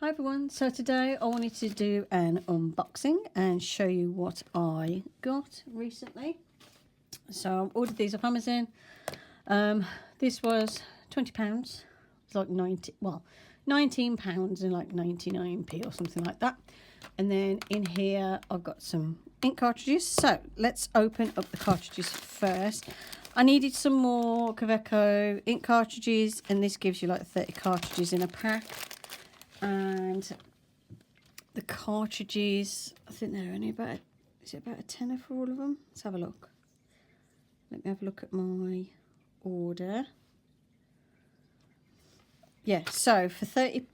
Hi everyone, so today I wanted to do an unboxing and show you what I got recently. So I ordered these off Amazon. This was £20. It's like £19 and like 99p or something like that. And then in here I've got some ink cartridges. So let's open up the cartridges first. I needed some more Kaweco ink cartridges, and this gives you like 30 cartridges in a pack. And the cartridges, I think they're only about, is it about a tenner for all of them? Let's have a look. Let me have a look at my order. Yeah, so for 30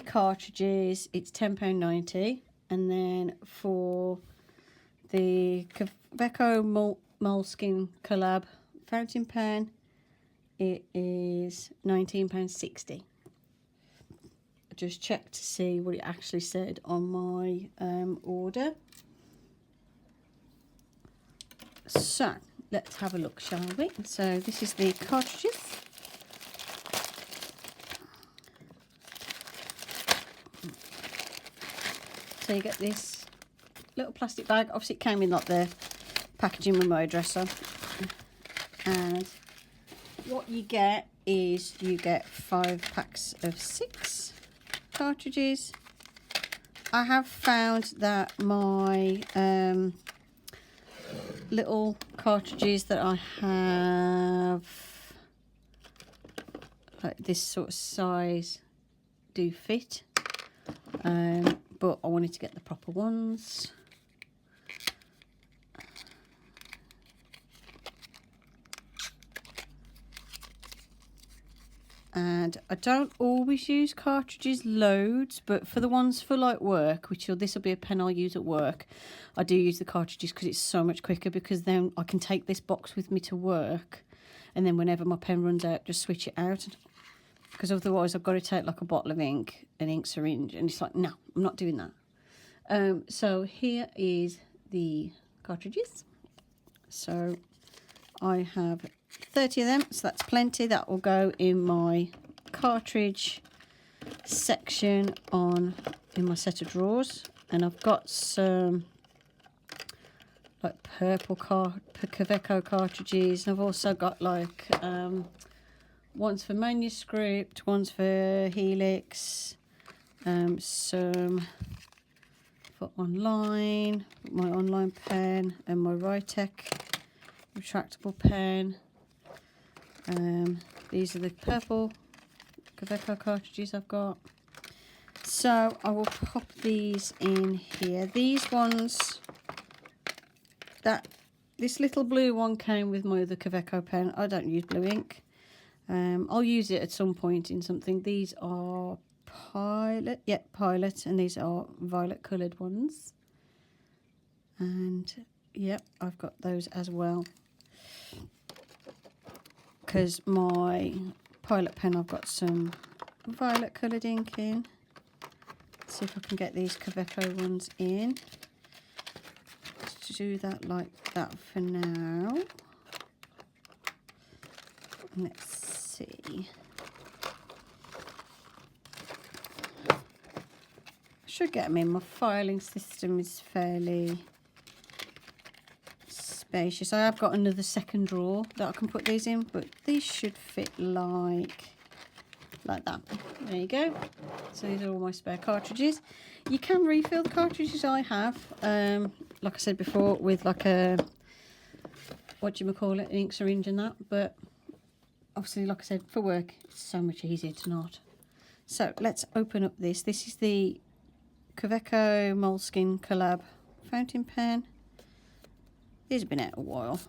cartridges, it's £10.90. And then for the Kaweco moleskeine collab fountain pen, it is £19.60. Just check to see what it actually said on my order. So let's have a look, shall we? So this is the cartridges. So you get this little plastic bag. Obviously it came in like the packaging with my address on. And what you get is you get 5 packs of 6 cartridges. I have found that my little cartridges that I have, like this sort of size, do fit, but I wanted to get the proper ones. And I don't always use cartridges loads, but for the ones for like work, which this will be a pen I'll use at work, I do use the cartridges because it's so much quicker, because then I can take this box with me to work, and then whenever my pen runs out, just switch it out. Because otherwise I've got to take like a bottle of ink, an ink syringe, and it's like, no, I'm not doing that. So here is the cartridges. So I have 30 of them, so that's plenty. That will go in my cartridge section in my set of drawers. And I've got some like purple Kaweco cartridges, and I've also got like ones for manuscript, ones for Helix, some for online, my online pen, and my Rytec retractable pen. These are the purple Kaweco cartridges I've got. So I will pop these in here. These ones, this little blue one came with my other Kaweco pen. I don't use blue ink. I'll use it at some point in something. These are Pilot, Pilot, and these are violet coloured ones. And yep, I've got those as well. Because my Pilot pen, I've got some violet coloured ink in. Let's see if I can get these Kaweco ones in. Let's do that like that for now. Let's see. I should get them in. My filing system is fairly spacious. I have got another second drawer that I can put these in, but these should fit like that. There you go. So these are all my spare cartridges. You can refill the cartridges I have, like I said before, with like a, what do you call it, an ink syringe and that, but obviously, like I said, for work it's so much easier to not. So let's open up this. This is the Kaweco moleskeine collab fountain pen. These have been out a while.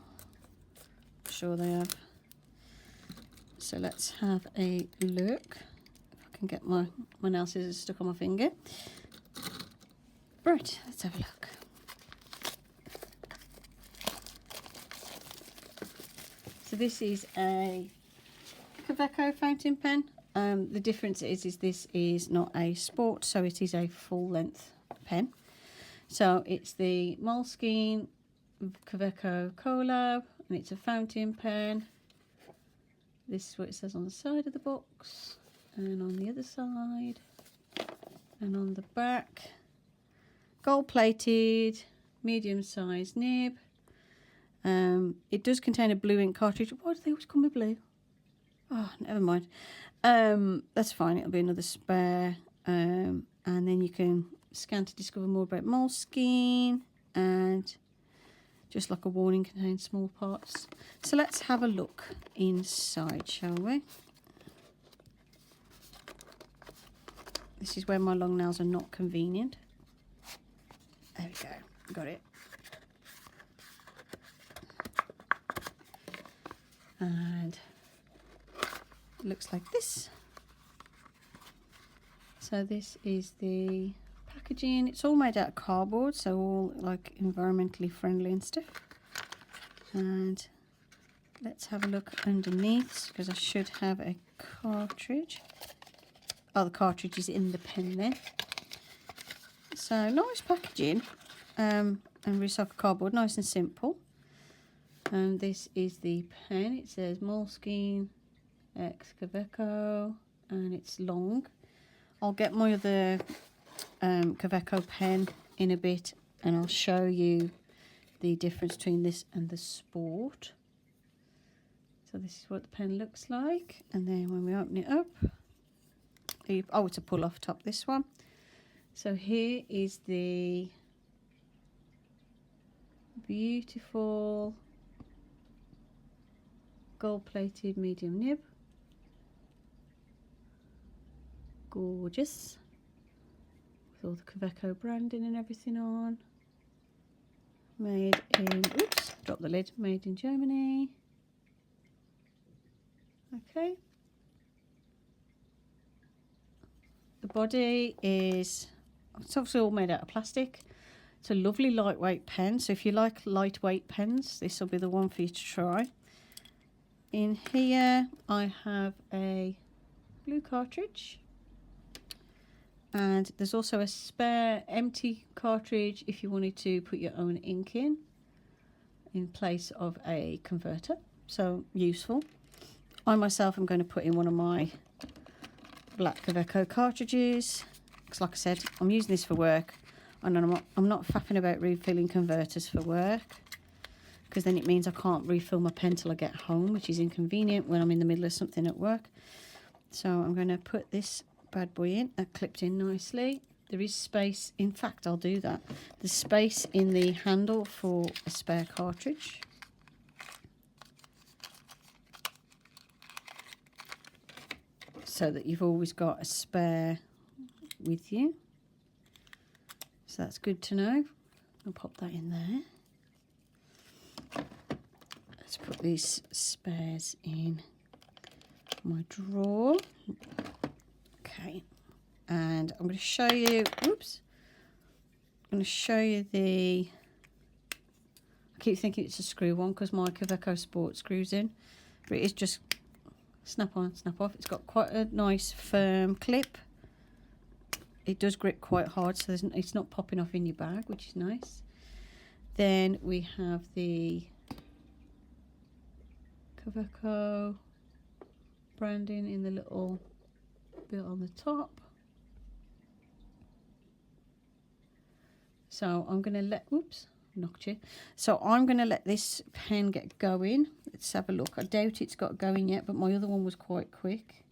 I'm sure they have. So let's have a look. If I can get my nail scissors stuck on my finger. Right, let's have a look. So this is a Kaweco fountain pen. The difference is this is not a sport, so it is a full length pen. So it's the moleskeine Kaweco collab, and it's a fountain pen. This is what it says on the side of the box, and on the other side And on the back, gold plated, medium sized nib. It does contain a blue ink cartridge. Why do they always come with blue? Oh, never mind. That's fine. It'll be another spare. And then you can scan to discover more about moleskeine, and just like a warning, contains small parts. So let's have a look inside, shall we? This is where my long nails are not convenient. There we go. Got it. And it looks like this. So this is the packaging. It's all made out of cardboard, so all like environmentally friendly and stuff. And let's have a look underneath, because I should have a cartridge. Oh, the cartridge is in the pen then. So nice packaging, and recycled cardboard, nice and simple. And this is the pen. It says Moleskeine X Kaweco, and it's long. I'll get my other Kaweco pen in a bit, and I'll show you the difference between this and the Sport. So this is what the pen looks like, and then when we open it up, oh, it's a pull off top, this one. So here is the beautiful gold plated medium nib. Gorgeous, with all the Kaweco branding and everything on. Made in, oops, drop the lid, made in Germany. Okay. The body is, it's obviously all made out of plastic. It's a lovely lightweight pen, so if you like lightweight pens, this will be the one for you to try. In here I have a blue cartridge, and there's also a spare empty cartridge if you wanted to put your own ink in place of a converter, so useful. I myself am going to put in one of my black Kaweco cartridges, because like I said, I'm using this for work, and I'm not faffing about refilling converters for work, because then it means I can't refill my pen till I get home, which is inconvenient when I'm in the middle of something at work. So I'm going to put this bad boy in, clipped in nicely. There is space, in fact I'll do that. There's space in the handle for a spare cartridge. So that you've always got a spare with you. So that's good to know. I'll pop that in there. Let's put these spares in my drawer. Okay, and I'm going to show you, oops, I'm going to show you the, I keep thinking it's a screw one because my Kaweco Sport screws in, but it is just snap on, snap off. It's got quite a nice firm clip. It does grip quite hard, so it's not popping off in your bag, which is nice. Then we have the Kaweco branding in the little bit on the top. So I'm going to let, oops, knocked you. So I'm going to let this pen get going. Let's have a look. I doubt it's got going yet, but my other one was quite quick.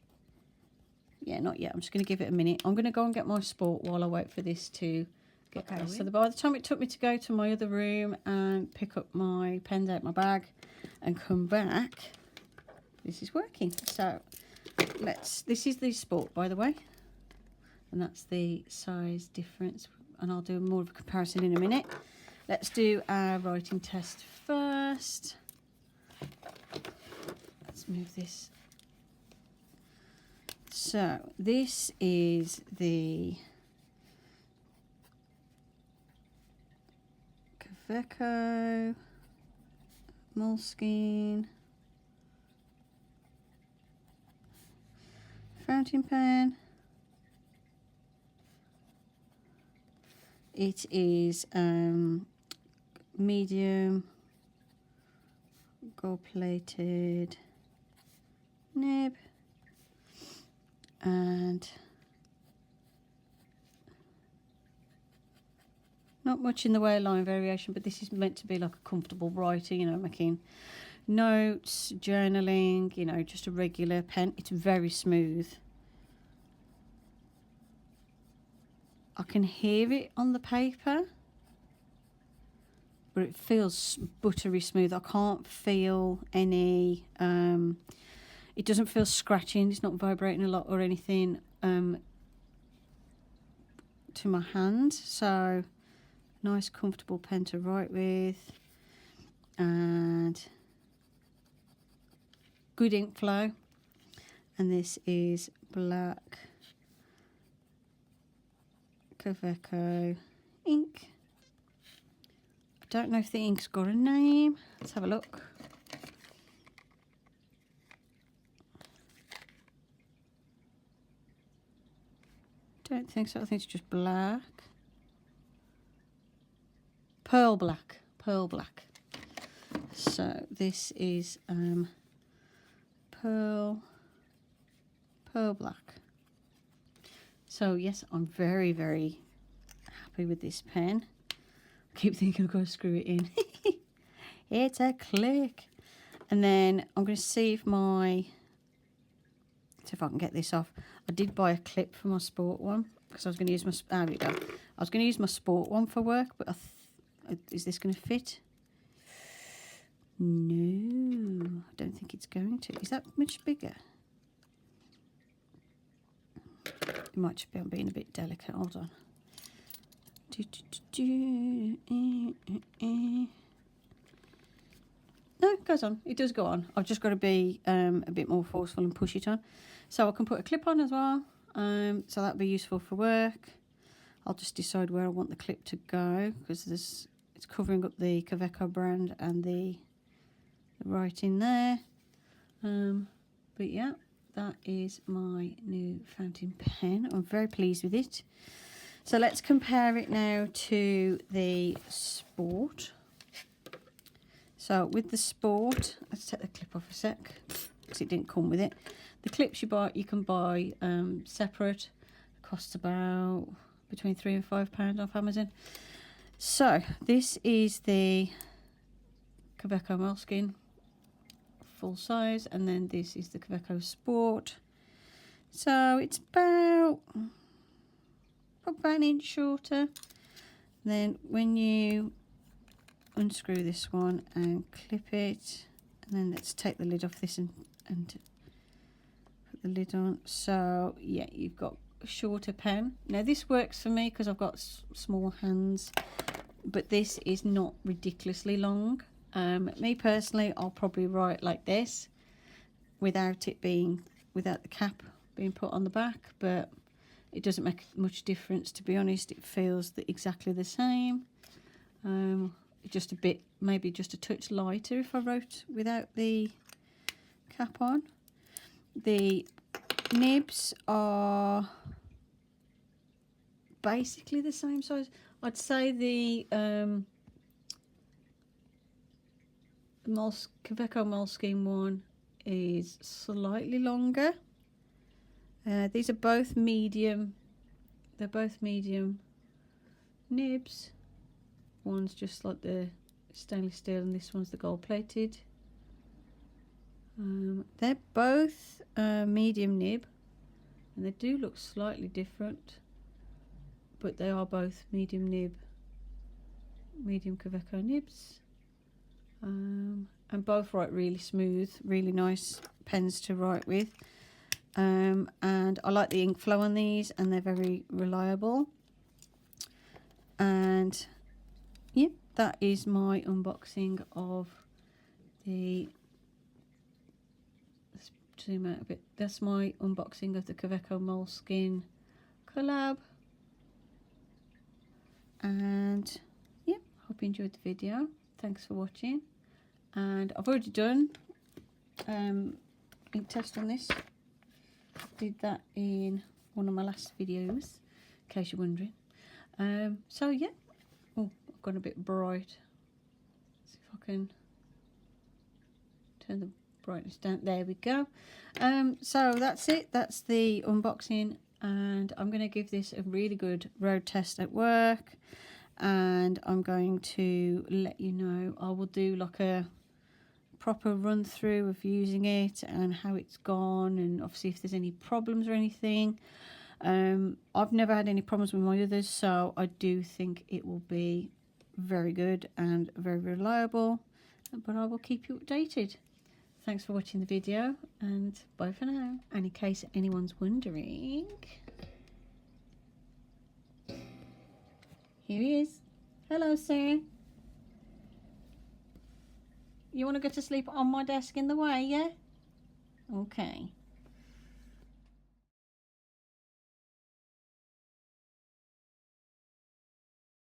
Yeah, not yet. I'm just going to give it a minute. I'm going to go and get my Sport while I wait for this to get going. So by the time it took me to go to my other room and pick up my pens out my bag and come back, this is working. So this is the Sport, by the way, and that's the size difference, and I'll do more of a comparison in a minute. Let's do our writing test first. Let's move this. So this is the Kaweco Moleskeine fountain pen. It is medium gold plated nib, and Not much in the way of line variation, but this is meant to be like a comfortable writer, you know, making notes, journaling, you know, just a regular pen. It's very smooth. I can hear it on the paper, but it feels buttery smooth. I can't feel any, it doesn't feel scratching. It's not vibrating a lot or anything to my hand. So nice comfortable pen to write with, and good ink flow. And this is black Kaweco ink. I don't know if the ink's got a name. Let's have a look. Don't think so. I think it's just black. Pearl black. Pearl black. So this is pearl black. So yes, I'm very, very happy with this pen. I keep thinking I've got to screw it in. It's a click. And then I'm going to see if I can get this off. I did buy a clip for my sport one because I was going to use my, there we go. I was going to use my sport one for work, but is this going to fit? No, I don't think it's going to. Is that much bigger? It might just be I'm being a bit delicate. Hold on. No, it goes on. It does go on. I've just got to be a bit more forceful and push it on. So I can put a clip on as well. So that'll be useful for work. I'll just decide where I want the clip to go because it's covering up the Kaweco brand and the writing there. But yeah, that is my new fountain pen. I'm very pleased with it. So let's compare it now to the Sport. So with the Sport, let's take the clip off a sec because it didn't come with it. The clips you can buy separate. It costs about between £3 and £5 off Amazon. So this is the Kaweco moleskeine full size, and then this is the Kaweco Sport. So it's about an inch shorter. Then when you unscrew this one and clip it, and then let's take the lid off this and put the lid on. So yeah, you've got a shorter pen. Now this works for me because I've got small hands, but this is not ridiculously long. Me personally, I'll probably write like this without the cap being put on the back, but it doesn't make much difference, to be honest. It feels exactly the same. Just a bit, maybe just a touch lighter if I wrote without the cap on. The nibs are basically the same size. I'd say the Kaweco moleskeine one is slightly longer. These are both medium. They're both medium nibs. One's just like the stainless steel and this one's the gold plated. They're both medium nib and they do look slightly different, but they are both medium nib, medium Kaweco nibs. And both write really smooth, really nice pens to write with. And I like the ink flow on these, and they're very reliable. And yeah, that is my unboxing of the, let's zoom out a bit, that's my unboxing of the Kaweco moleskeine collab. And yeah, hope you enjoyed the video. Thanks for watching. And I've already done ink test on this. Did that in one of my last videos, in case you're wondering. So yeah, oh, I've gone a bit bright. See if I can turn the brightness down. There we go. So that's it. That's the unboxing, and I'm going to give this a really good road test at work, and I'm going to let you know. I will do like a proper run through of using it and how it's gone, and obviously if there's any problems or anything. I've never had any problems with my others, so I do think it will be very good and very reliable, but I will keep you updated. Thanks for watching the video, and bye for now. And in case anyone's wondering, here he is. Hello, sir. You want to go to sleep on my desk in the way, yeah? Okay.